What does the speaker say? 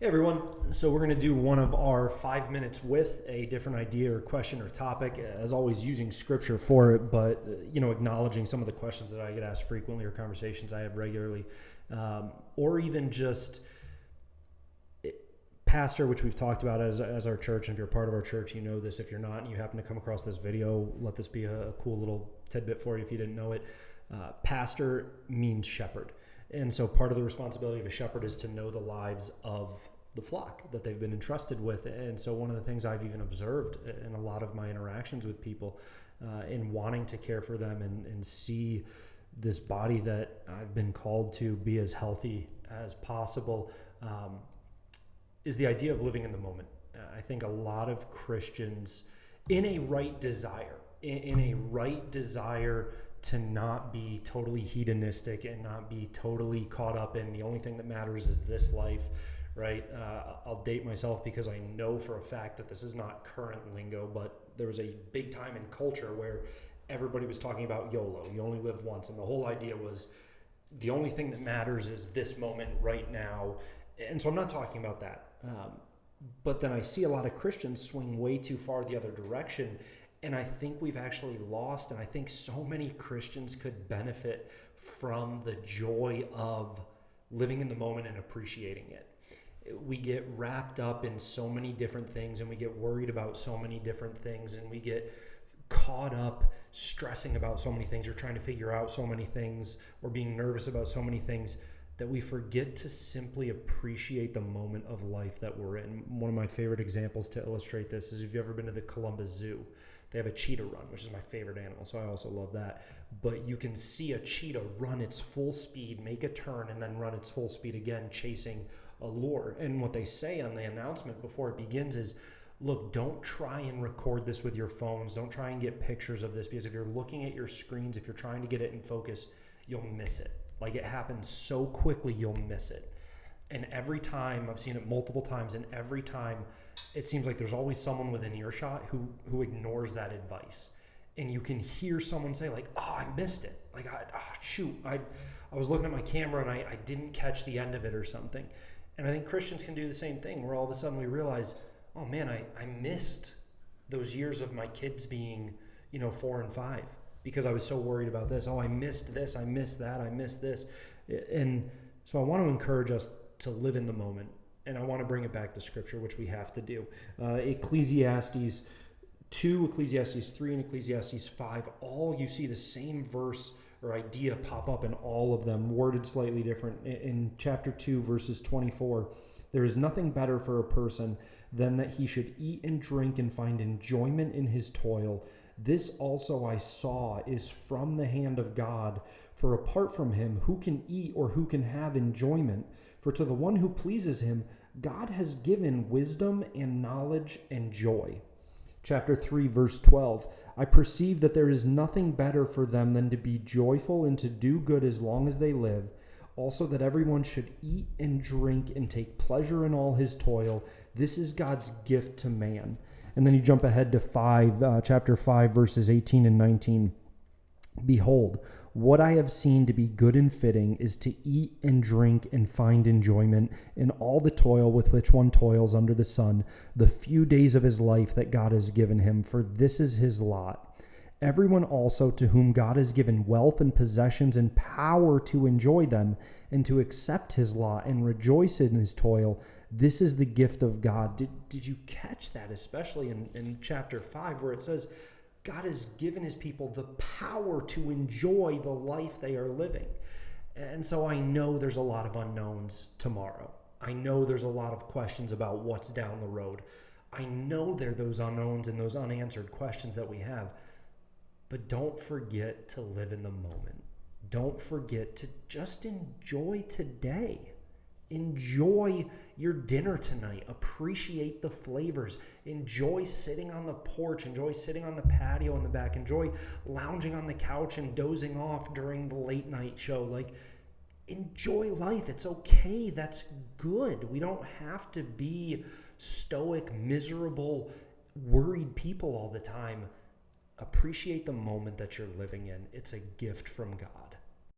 Hey everyone, so we're going to do one of our 5 minutes with a different idea or question or topic, as always using scripture for it, but acknowledging some of the questions that I get asked frequently or conversations I have regularly, or even just pastor, which we've talked about as our church. And if you're part of our church, you know this. If you're not and you happen to come across this video, let this be a cool little tidbit for you if you didn't know it. Pastor means shepherd. And so part of the responsibility of a shepherd is to know the lives of the flock that they've been entrusted with. And so one of the things I've even observed in a lot of my interactions with people in wanting to care for them and see this body that I've been called to be as healthy as possible is the idea of living in the moment. I think a lot of Christians in a right desire to not be totally hedonistic and not be totally caught up in the only thing that matters is this life, right? I'll date myself because I know for a fact that this is not current lingo, but there was a big time in culture where everybody was talking about YOLO, you only live once. And the whole idea was the only thing that matters is this moment right now. And so I'm not talking about that. But then I see a lot of Christians swing way too far the other direction. And I think we've actually lost, and I think so many Christians could benefit from the joy of living in the moment and appreciating it. We get wrapped up in so many different things, and we get worried about so many different things, and we get caught up stressing about so many things or trying to figure out so many things or being nervous about so many things that we forget to simply appreciate the moment of life that we're in. One of my favorite examples to illustrate this is if you've ever been to the Columbus Zoo. They have a cheetah run, which is my favorite animal, so I also love that. But you can see a cheetah run its full speed, make a turn, and then run its full speed again, chasing a lure. And what they say on the announcement before it begins is, look, don't try and record this with your phones. Don't try and get pictures of this, because if you're looking at your screens, if you're trying to get it in focus, you'll miss it. Like, it happens so quickly, you'll miss it. And every time, I've seen it multiple times, and every time it seems like there's always someone within earshot who ignores that advice. And you can hear someone say like, oh, I missed it. Like, I was looking at my camera and I didn't catch the end of it or something. And I think Christians can do the same thing, where all of a sudden we realize, oh man, I missed those years of my kids being, 4 and 5 because I was so worried about this. Oh, I missed this, I missed that, I missed this. And so I want to encourage us to live in the moment. And I want to bring it back to scripture, which we have to do. Ecclesiastes 2, Ecclesiastes 3, and Ecclesiastes 5, all you see the same verse or idea pop up in all of them, worded slightly different. In chapter 2, verses 24, there is nothing better for a person than that he should eat and drink and find enjoyment in his toil. This also I saw is from the hand of God. For apart from him, who can eat or who can have enjoyment? For to the one who pleases him, God has given wisdom and knowledge and joy. Chapter 3, verse 12. I perceive that there is nothing better for them than to be joyful and to do good as long as they live. Also that everyone should eat and drink and take pleasure in all his toil. This is God's gift to man. And then you jump ahead to chapter 5, verses 18 and 19. Behold, what I have seen to be good and fitting is to eat and drink and find enjoyment in all the toil with which one toils under the sun, the few days of his life that God has given him, for this is his lot. Everyone also to whom God has given wealth and possessions and power to enjoy them and to accept his lot and rejoice in his toil, this is the gift of God. Did you catch that, especially in chapter 5, where it says, God has given his people the power to enjoy the life they are living. And so I know there's a lot of unknowns tomorrow. I know there's a lot of questions about what's down the road. I know there are those unknowns and those unanswered questions that we have. But don't forget to live in the moment. Don't forget to just enjoy today. Enjoy your dinner tonight. Appreciate the flavors. Enjoy sitting on the porch. Enjoy sitting on the patio in the back. Enjoy lounging on the couch and dozing off during the late night show. Like, enjoy life. It's okay. That's good. We don't have to be stoic, miserable, worried people all the time. Appreciate the moment that you're living in. It's a gift from God.